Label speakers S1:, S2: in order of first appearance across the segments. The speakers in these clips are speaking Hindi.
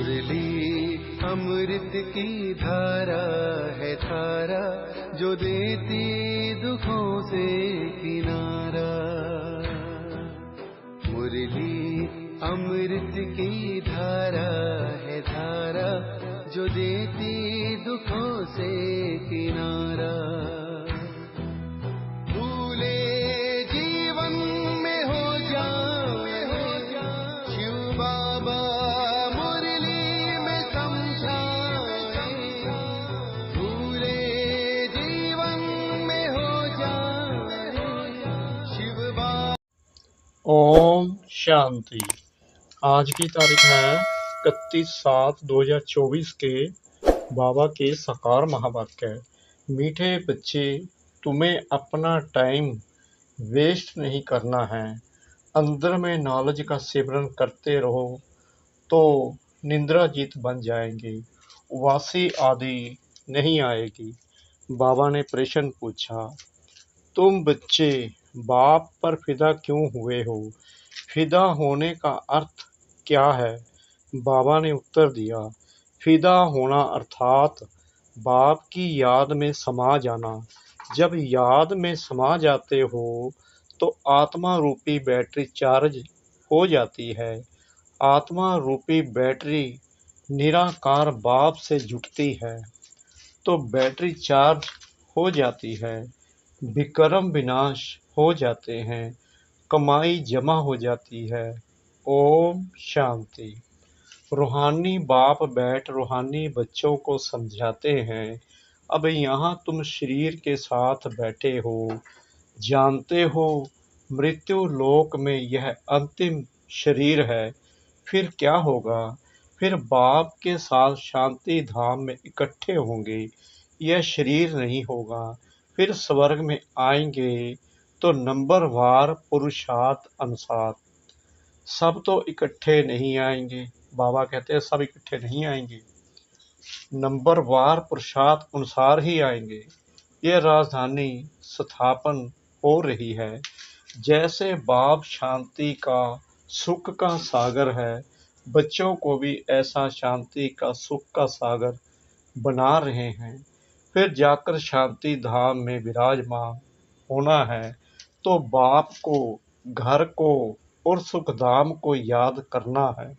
S1: मुरली अमृत की धारा है धारा, जो देती दुखों से किनारा। मुरली अमृत की धारा है धारा, जो देती दुखों से किनारा। भूले जीवन में हो जाए शिव बाबा मुरली में समझाए। भूले जीवन में हो जाए शिव बाबा।
S2: ओम शांति। आज की तारीख है 31/7/2024 के बाबा के साकार महावाक्य। मीठे बच्चे, तुम्हें अपना टाइम वेस्ट नहीं करना है। अंदर में नॉलेज का सेवन करते रहो तो निंद्राजीत बन जाएंगे, उवासी आदि नहीं आएगी। बाबा ने प्रश्न पूछा, तुम बच्चे बाप पर फिदा क्यों हुए हो? फिदा होने का अर्थ क्या है? बाबा ने उत्तर दिया, फिदा होना अर्थात बाप की याद में समा जाना। जब याद में समा जाते हो तो आत्मा रूपी बैटरी चार्ज हो जाती है। आत्मा रूपी बैटरी निराकार बाप से जुटती है तो बैटरी चार्ज हो जाती है, विक्रम विनाश हो जाते हैं, कमाई जमा हो जाती है। ओम शांति। रूहानी बाप बैठ रूहानी बच्चों को समझाते हैं। अब यहाँ तुम शरीर के साथ बैठे हो, जानते हो मृत्यु लोक में यह अंतिम शरीर है। फिर क्या होगा? फिर बाप के साथ शांति धाम में इकट्ठे होंगे। यह शरीर नहीं होगा। फिर स्वर्ग में आएंगे तो नंबरवार पुरुषार्थ अनुसार। सब तो इकट्ठे नहीं आएंगे। बाबा कहते हैं सब इकट्ठे नहीं आएंगे, नंबरवार पुरुषार्थ अनुसार ही आएंगे। यह राजधानी स्थापन हो रही है। जैसे बाप शांति का सुख का सागर है, बच्चों को भी ऐसा शांति का सुख का सागर बना रहे हैं। फिर जाकर शांति धाम में विराजमान होना है तो बाप को, घर को और सुखधाम को याद करना है।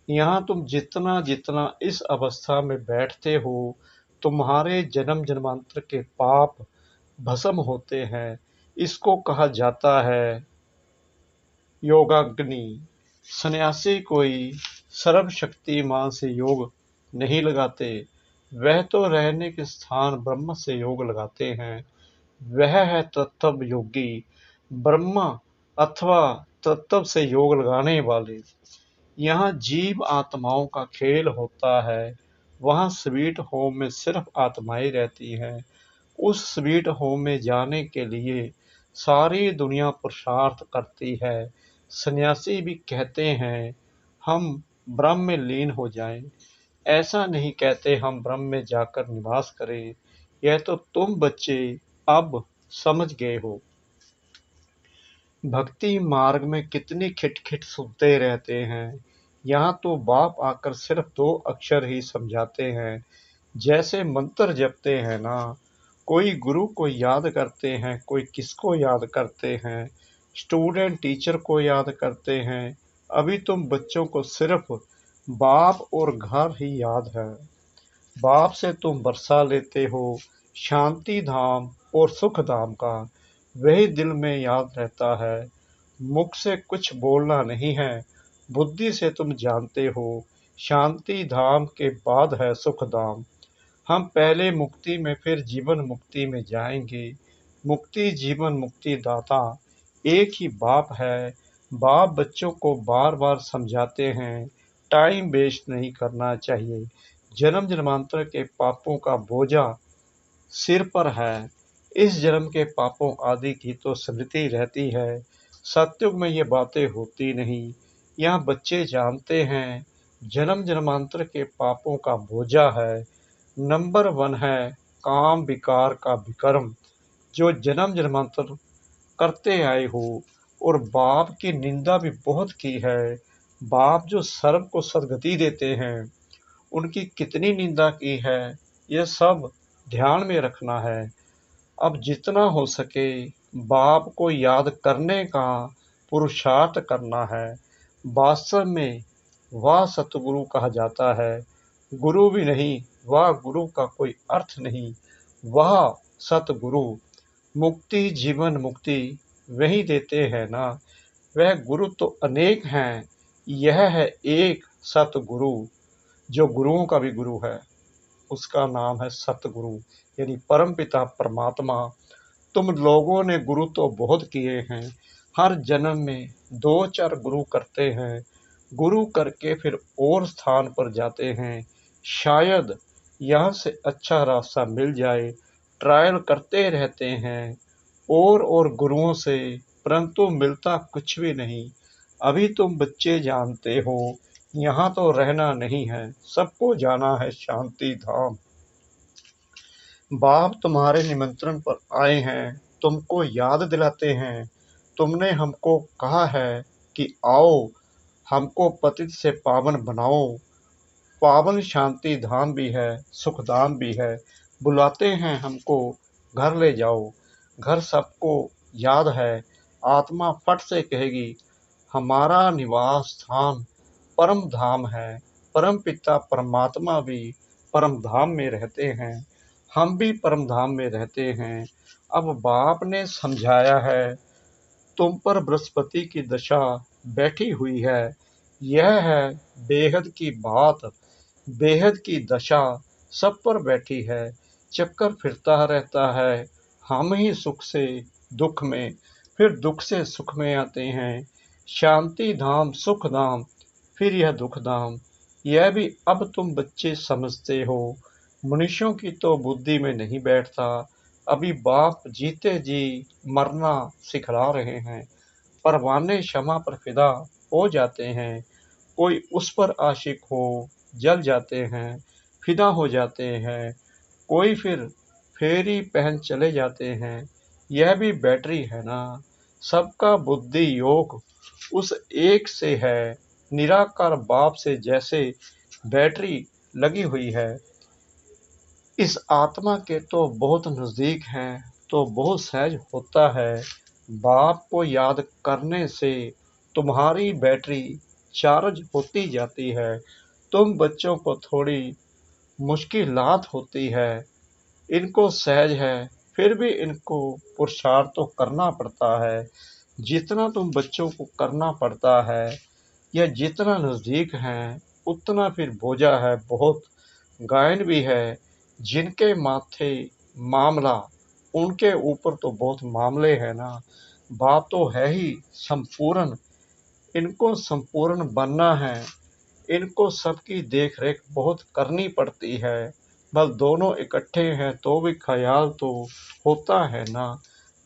S2: यहाँ तुम जितना जितना इस अवस्था में बैठते हो, तुम्हारे जन्म जन्मांतर के पाप भस्म होते हैं। इसको कहा जाता है योगाग्नि। सन्यासी कोई सर्वशक्तिमान से योग नहीं लगाते, वह तो रहने के स्थान ब्रह्म से योग लगाते हैं। वह है तत्व योगी, ब्रह्म अथवा तत्व से योग लगाने वाले। यहाँ जीव आत्माओं का खेल होता है। वहाँ स्वीट होम में सिर्फ आत्माएं रहती हैं। उस स्वीट होम में जाने के लिए सारी दुनिया पुरुषार्थ करती है। सन्यासी भी कहते हैं हम ब्रह्म में लीन हो जाएं। ऐसा नहीं कहते हम ब्रह्म में जाकर निवास करें। यह तो तुम बच्चे अब समझ गए हो। भक्ति मार्ग में कितनी खिटखिट सुनते रहते हैं। यहाँ तो बाप आकर सिर्फ 2 अक्षर ही समझाते हैं। जैसे मंत्र जपते हैं ना, कोई गुरु को याद करते हैं, कोई किसको याद करते हैं, स्टूडेंट टीचर को याद करते हैं। अभी तुम बच्चों को सिर्फ बाप और घर ही याद है। बाप से तुम बरसा लेते हो शांति धाम और सुख धाम का, वही दिल में याद रहता है। मुख से कुछ बोलना नहीं है, बुद्धि से तुम जानते हो शांति धाम के बाद है सुख धाम। हम पहले मुक्ति में फिर जीवन मुक्ति में जाएंगे। मुक्ति जीवन मुक्ति दाता एक ही बाप है। बाप बच्चों को बार बार समझाते हैं टाइम वेस्ट नहीं करना चाहिए। जन्म जन्मांतर के पापों का बोझा सिर पर है। इस जन्म के पापों आदि की तो स्मृति रहती है। सतयुग में ये बातें होती नहीं। यहाँ बच्चे जानते हैं जन्म जन्मांतर के पापों का बोझा है। नंबर 1 है काम विकार का विकर्म, जो जन्म जन्मांतर करते आए हो, और बाप की निंदा भी बहुत की है। बाप जो सर्व को सद्गति देते हैं, उनकी कितनी निंदा की है, यह सब ध्यान में रखना है। अब जितना हो सके बाप को याद करने का पुरुषार्थ करना है। वास्तव में वह सतगुरु कहा जाता है। गुरु भी नहीं, वह गुरु का कोई अर्थ नहीं, वह सतगुरु। मुक्ति, जीवन मुक्ति वही देते हैं ना। वह गुरु तो अनेक हैं, यह है एक सतगुरु, जो गुरुओं का भी गुरु है। उसका नाम है सतगुरु, यानी परमपिता परमात्मा। तुम लोगों ने गुरु तो बहुत किए हैं, हर जन्म में 2-4 गुरु करते हैं। गुरु करके फिर और स्थान पर जाते हैं। शायद यहाँ से अच्छा रास्ता मिल जाए, ट्रायल करते रहते हैं और गुरुओं से, परंतु मिलता कुछ भी नहीं। अभी तुम बच्चे जानते हो, यहाँ तो रहना नहीं है, सबको जाना है शांति धाम। बाप तुम्हारे निमंत्रण पर आए हैं, तुमको याद दिलाते हैं। तुमने हमको कहा है कि आओ, हमको पतित से पावन बनाओ। पावन शांति धाम भी है, सुख धाम भी है। बुलाते हैं हमको, घर ले जाओ। घर सबको याद है। आत्मा फट से कहेगी, हमारा निवास स्थान परम धाम है। परम पिता परमात्मा भी परम धाम में रहते हैं, हम भी परम धाम में रहते हैं। अब बाप ने समझाया है, तुम पर बृहस्पति की दशा बैठी हुई है। यह है बेहद की बात, बेहद की दशा सब पर बैठी है। चक्कर फिरता रहता है। हम ही सुख से दुख में, फिर दुख से सुख में आते हैं। शांति धाम, सुख धाम, फिर यह दुख धाम। यह भी अब तुम बच्चे समझते हो। मनुष्यों की तो बुद्धि में नहीं बैठता। अभी बाप जीते जी मरना सिखला रहे हैं। परवाने क्षमा पर फिदा हो जाते हैं। कोई उस पर आशिक हो, जल जाते हैं, फिदा हो जाते हैं। कोई फिर फेरी पहन चले जाते हैं। यह भी बैटरी है ना। सबका बुद्धि योग उस एक से है। निराकार बाप से जैसे बैटरी लगी हुई है। इस आत्मा के तो बहुत नज़दीक हैं, तो बहुत सहज होता है। बाप को याद करने से तुम्हारी बैटरी चार्ज होती जाती है। तुम बच्चों को थोड़ी मुश्किलात होती है, इनको सहज है, फिर भी इनको पुरुषार्थ तो करना पड़ता है। जितना तुम बच्चों को करना पड़ता है, या जितना नज़दीक हैं, उतना फिर बोझा है बहुत। गायन भी है, जिनके माथे मामला, उनके ऊपर तो बहुत मामले हैं ना। बाप तो है ही संपूर्ण, इनको संपूर्ण बनना है। इनको सबकी देख रेख बहुत करनी पड़ती है। बस दोनों इकट्ठे हैं तो भी ख्याल तो होता है ना।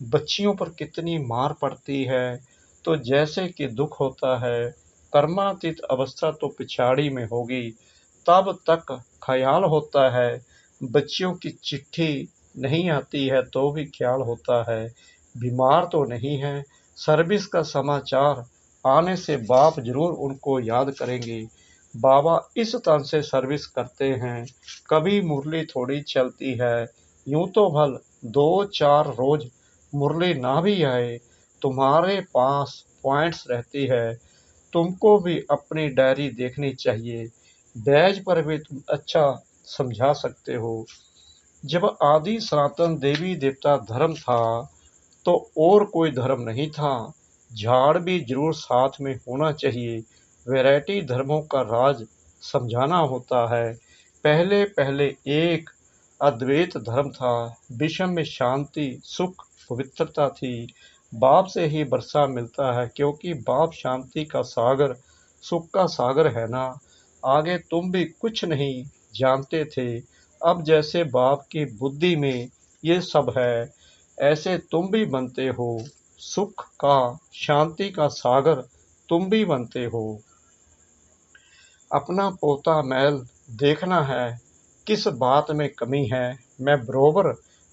S2: बच्चियों पर कितनी मार पड़ती है, तो जैसे कि दुख होता है। कर्मातीत अवस्था तो पिछाड़ी में होगी, तब तक ख्याल होता है। बच्चियों की चिट्ठी नहीं आती है तो भी ख्याल होता है। बीमार तो नहीं है, सर्विस का समाचार आने से बाप जरूर उनको याद करेंगे। बाबा इस तरह से सर्विस करते हैं। कभी मुरली थोड़ी चलती है, यूं तो भल 2-4 रोज मुरली ना भी आए, तुम्हारे पास पॉइंट्स रहती है। तुमको भी अपनी डायरी देखनी चाहिए। बैज पर भी तुम अच्छा समझा सकते हो। जब आदि सनातन देवी देवता धर्म था, तो और कोई धर्म नहीं था। झाड़ भी जरूर साथ में होना चाहिए। वैरायटी धर्मों का राज समझाना होता है। पहले पहले एक अद्वैत धर्म था। विश्व में शांति, सुख, पवित्रता थी। बाप से ही वर्षा मिलता है, क्योंकि बाप शांति का सागर, सुख का सागर है ना। आगे तुम भी कुछ नहीं जानते थे। अब जैसे बाप की बुद्धि में ये सब है, ऐसे तुम भी बनते हो। सुख का, शांति का सागर तुम भी बनते हो। अपना पोता मैल देखना है, किस बात में कमी है। मैं बरोबर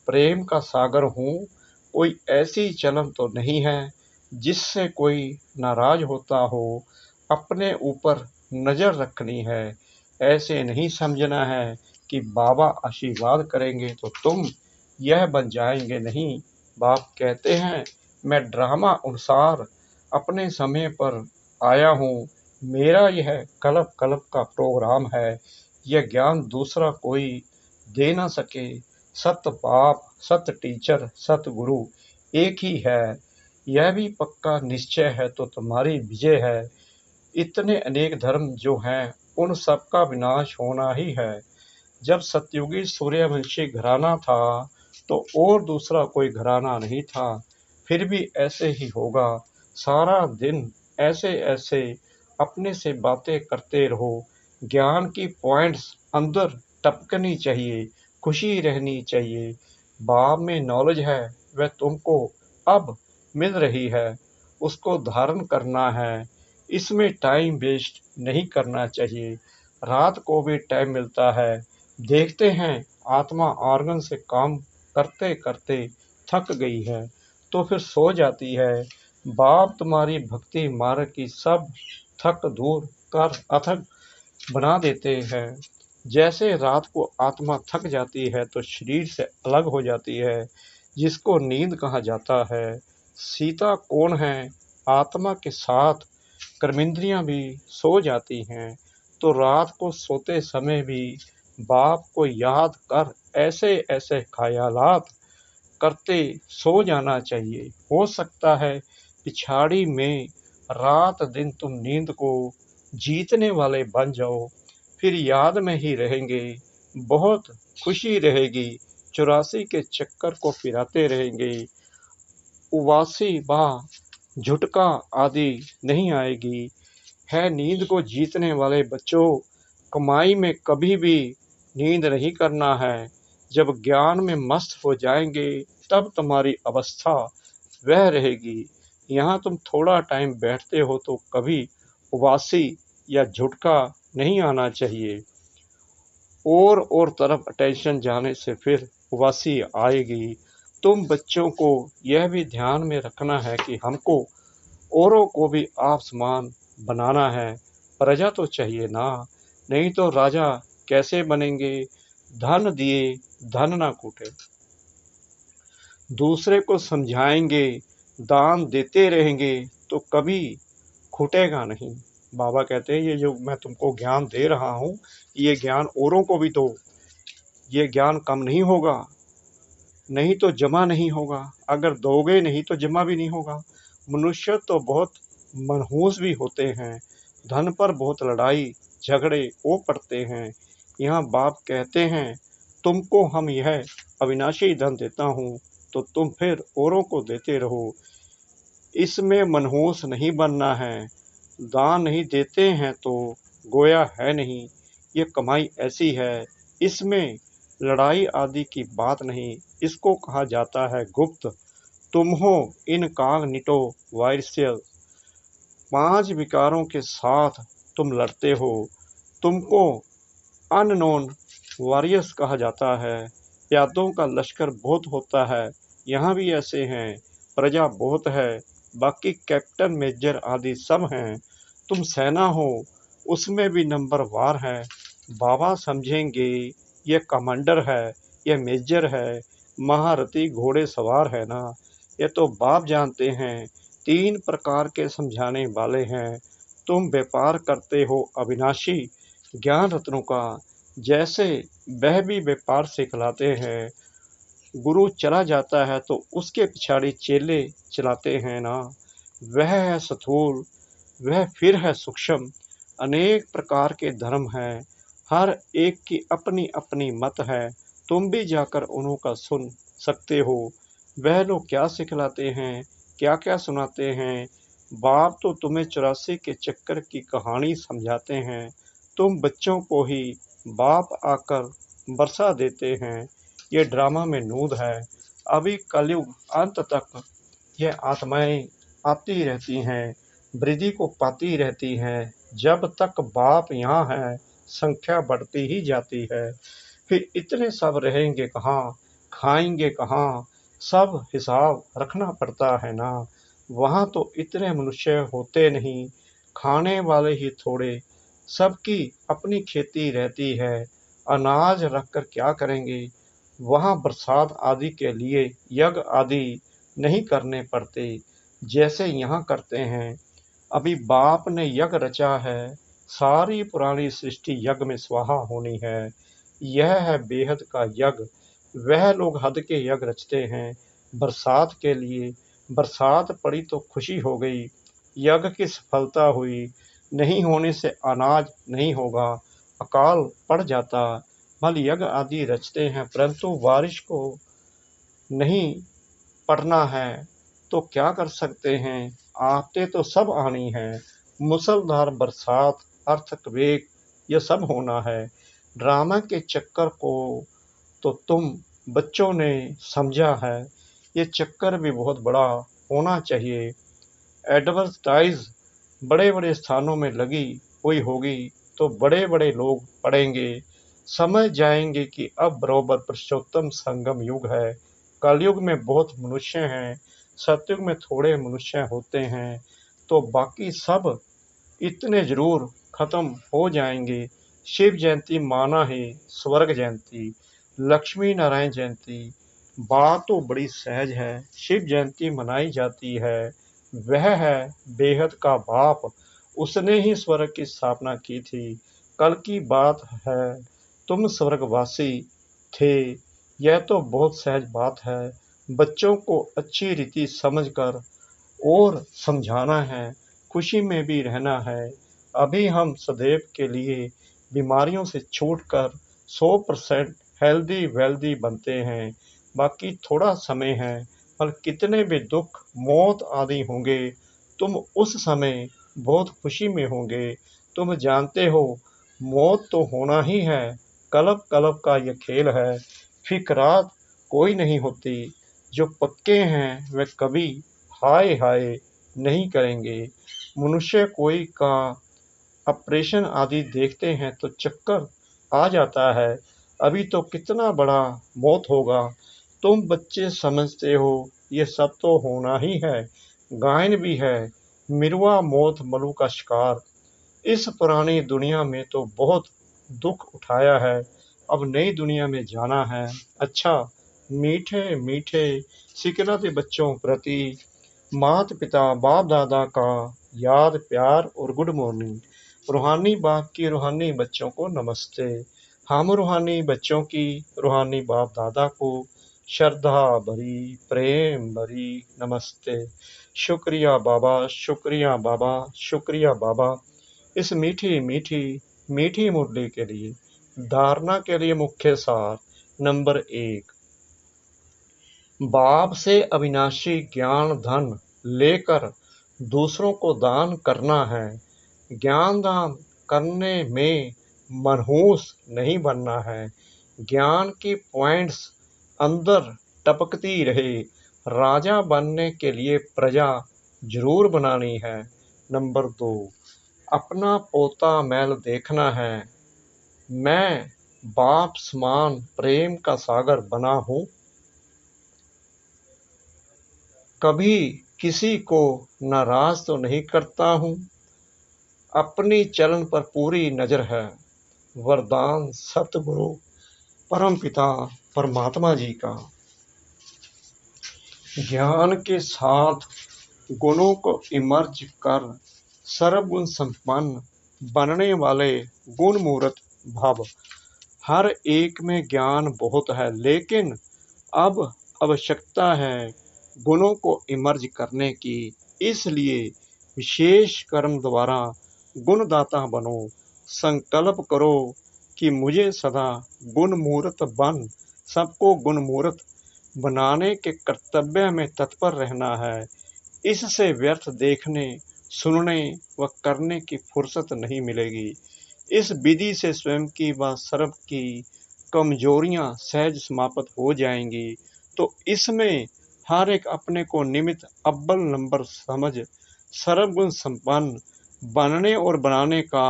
S2: प्रेम का सागर हूँ, कोई ऐसी चलन तो नहीं है जिससे कोई नाराज होता हो। अपने ऊपर नज़र रखनी है। ऐसे नहीं समझना है कि बाबा आशीर्वाद करेंगे तो तुम यह बन जाएंगे, नहीं। बाप कहते हैं मैं ड्रामा अनुसार अपने समय पर आया हूँ, मेरा यह कल्प कल्प का प्रोग्राम है। यह ज्ञान दूसरा कोई दे ना सके। सत बाप, सत टीचर, सत गुरु एक ही है, यह भी पक्का निश्चय है तो तुम्हारी विजय है। इतने अनेक धर्म जो हैं उन सब का विनाश होना ही है। जब सतयुगी सूर्यवंशी घराना था तो और दूसरा कोई घराना नहीं था। फिर भी ऐसे ही होगा। सारा दिन ऐसे ऐसे अपने से बातें करते रहो। ज्ञान की पॉइंट्स अंदर टपकनी चाहिए, खुशी रहनी चाहिए। बाप में नॉलेज है, वह तुमको अब मिल रही है, उसको धारण करना है। इसमें टाइम वेस्ट नहीं करना चाहिए। रात को भी टाइम मिलता है। देखते हैं आत्मा ऑर्गन से काम करते करते थक गई है तो फिर सो जाती है। बाप तुम्हारी भक्ति मार्ग की सब थक दूर कर अथक बना देते हैं। जैसे रात को आत्मा थक जाती है तो शरीर से अलग हो जाती है, जिसको नींद कहा जाता है। सीता कौन है? आत्मा के साथ कर्मेंद्रियां भी सो जाती हैं। तो रात को सोते समय भी बाप को याद कर ऐसे ऐसे ख्यालात करते सो जाना चाहिए। हो सकता है पिछाड़ी में रात दिन तुम नींद को जीतने वाले बन जाओ, फिर याद में ही रहेंगे, बहुत खुशी रहेगी। 84 के चक्कर को फिराते रहेंगे। उबासी बा झुटका आदि नहीं आएगी। है नींद को जीतने वाले बच्चों, कमाई में कभी भी नींद नहीं करना है। जब ज्ञान में मस्त हो जाएंगे तब तुम्हारी अवस्था वह रहेगी। यहाँ तुम थोड़ा टाइम बैठते हो तो कभी उबासी या झुटका नहीं आना चाहिए। और तरफ अटेंशन जाने से फिर उबासी आएगी। तुम बच्चों को यह भी ध्यान में रखना है कि हमको औरों को भी आप समान बनाना है। प्रजा तो चाहिए ना, नहीं तो राजा कैसे बनेंगे? धन दिए धन ना कूटे। दूसरे को समझाएंगे, दान देते रहेंगे तो कभी खूटेगा नहीं। बाबा कहते हैं ये जो मैं तुमको ज्ञान दे रहा हूँ, ये ज्ञान औरों को भी दो। ये ज्ञान कम नहीं होगा, नहीं तो जमा नहीं होगा। अगर दोगे नहीं तो जमा भी नहीं होगा। मनुष्य तो बहुत मनहूस भी होते हैं, धन पर बहुत लड़ाई झगड़े वो पड़ते हैं। यहाँ बाप कहते हैं तुमको हम यह अविनाशी धन देता हूँ तो तुम फिर औरों को देते रहो। इसमें मनहूस नहीं बनना है। दान नहीं देते हैं तो गोया है नहीं। ये कमाई ऐसी है, इसमें लड़ाई आदि की बात नहीं। इसको कहा जाता है गुप्त। तुम हो इनकॉग्निटो वायरसेल। 5 विकारों के साथ तुम लड़ते हो। तुमको अननोन वॉरियर्स कहा जाता है। प्यादों का लश्कर बहुत होता है, यहाँ भी ऐसे हैं। प्रजा बहुत है, बाकी कैप्टन मेजर आदि सब हैं। तुम सेना हो, उसमें भी नंबर वार है। बाबा समझेंगे ये कमांडर है, ये मेजर है, महारथी घोड़े सवार है ना। ये तो बाप जानते हैं। 3 प्रकार के समझाने वाले हैं। तुम व्यापार करते हो अविनाशी ज्ञान रत्नों का, जैसे वह भी व्यापार सिखलाते हैं। गुरु चला जाता है तो उसके पिछाड़ी चेले चलाते हैं ना। वह है स्थूल, वह फिर है सूक्ष्म। अनेक प्रकार के धर्म हैं, हर एक की अपनी अपनी मत है। तुम भी जाकर उन्हों का सुन सकते हो। वह लोग क्या सिखलाते हैं, क्या क्या सुनाते हैं। बाप तो तुम्हें 84 के चक्कर की कहानी समझाते हैं। तुम बच्चों को ही बाप आकर बरसा देते हैं। ये ड्रामा में नूद है। अभी कलयुग अंत तक ये आत्माएं आती रहती हैं, वृद्धि को पाती रहती हैं। जब तक बाप यहाँ है संख्या बढ़ती ही जाती है। फिर इतने सब रहेंगे कहाँ, खाएंगे कहाँ, सब हिसाब रखना पड़ता है ना। वहाँ तो इतने मनुष्य होते नहीं, खाने वाले ही थोड़े, सबकी अपनी खेती रहती है, अनाज रखकर क्या करेंगे। वहाँ बरसात आदि के लिए यज्ञ आदि नहीं करने पड़ते, जैसे यहाँ करते हैं। अभी बाप ने यज्ञ रचा है, सारी पुरानी सृष्टि यज्ञ में स्वाहा होनी है। यह है बेहद का यज्ञ। वह लोग हद के यज्ञ रचते हैं बरसात के लिए। बरसात पड़ी तो खुशी हो गई, यज्ञ की सफलता हुई। नहीं होने से अनाज नहीं होगा, अकाल पड़ जाता। भल यज्ञ आदि रचते हैं, परंतु बारिश को नहीं पड़ना है तो क्या कर सकते हैं। आते तो सब आनी है, मूसलधार बरसात, अर्थक्वेक, यह सब होना है। ड्रामा के चक्कर को तो तुम बच्चों ने समझा है, ये चक्कर भी बहुत बड़ा होना चाहिए। एडवर्टाइज बड़े बड़े स्थानों में लगी हुई होगी तो बड़े बड़े लोग पढ़ेंगे, समझ जाएंगे कि अब बरोबर पुरुषोत्तम संगम युग है। कलयुग में बहुत मनुष्य हैं, सतयुग में थोड़े मनुष्य होते हैं, तो बाकी सब इतने जरूर खत्म हो जाएंगे। शिव जयंती माना है स्वर्ग जयंती, लक्ष्मी नारायण जयंती, बात तो बड़ी सहज है। शिव जयंती मनाई जाती है, वह है बेहद का बाप, उसने ही स्वर्ग की स्थापना की थी। कल की बात है, तुम स्वर्गवासी थे, यह तो बहुत सहज बात है। बच्चों को अच्छी रीति समझकर और समझाना है, खुशी में भी रहना है। अभी हम सदैव के लिए बीमारियों से छूटकर 100% हेल्दी वेल्दी बनते हैं। बाकी थोड़ा समय है, पर कितने भी दुख मौत आदि होंगे, तुम उस समय बहुत खुशी में होंगे। तुम जानते हो मौत तो होना ही है, कल्प कल्प का यह खेल है, फिक्रात कोई नहीं होती। जो पक्के हैं वे कभी हाय हाय नहीं करेंगे। मनुष्य कोई का ऑपरेशन आदि देखते हैं तो चक्कर आ जाता है, अभी तो कितना बड़ा मौत होगा। तुम बच्चे समझते हो ये सब तो होना ही है। गायन भी है, मिरवा मौत मलू का शिकार। इस पुरानी दुनिया में तो बहुत दुख उठाया है, अब नई दुनिया में जाना है। अच्छा, मीठे मीठे सिकरते बच्चों प्रति माता पिता बाप दादा का याद प्यार और गुड मॉर्निंग। रूहानी बाप की रूहानी बच्चों को नमस्ते। हम रूहानी बच्चों की रूहानी बाप दादा को श्रद्धा भरी प्रेम भरी नमस्ते। शुक्रिया बाबा, शुक्रिया बाबा, शुक्रिया बाबा, इस मीठी मीठी मीठी मुरली के लिए। धारणा के लिए मुख्य सार नंबर 1, बाप से अविनाशी ज्ञान धन लेकर दूसरों को दान करना है। ज्ञान दान करने में मनहूस नहीं बनना है। ज्ञान की पॉइंट्स अंदर टपकती रहे। राजा बनने के लिए प्रजा जरूर बनानी है। नंबर 2, अपना पोता मैल देखना है। मैं बाप समान प्रेम का सागर बना हूँ, कभी किसी को नाराज तो नहीं करता हूँ, अपनी चलन पर पूरी नजर है। वरदान सतगुरु परमपिता परमात्मा जी का। ज्ञान के साथ गुणों को इमर्ज कर सर्वगुण संपन्न बनने वाले गुण मूर्त भव। हर एक में ज्ञान बहुत है, लेकिन अब आवश्यकता है गुणों को इमर्ज करने की। इसलिए विशेष कर्म द्वारा गुणदाता बनो। संकल्प करो कि मुझे सदा गुणमूर्त बन सबको गुणमूर्त बनाने के कर्तव्य में तत्पर रहना है। इससे व्यर्थ देखने सुनने व करने की फुर्सत नहीं मिलेगी। इस विधि से स्वयं की व सर्व की कमजोरियां सहज समाप्त हो जाएंगी। तो इसमें हर एक अपने को निमित्त अव्वल नंबर समझ सर्वगुण संपन्न बनने और बनाने का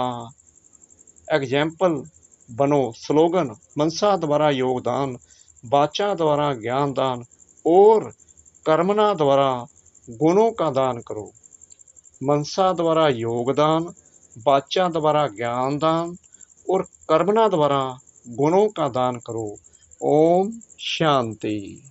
S2: एग्जाम्पल बनो। स्लोगन मनसा द्वारा योगदान, वाचा द्वारा ज्ञान दान और कर्मना द्वारा गुणों का दान करो। मनसा द्वारा योगदान, वाचा द्वारा ज्ञान दान और कर्मणा द्वारा गुणों का दान करो। ओम शांति।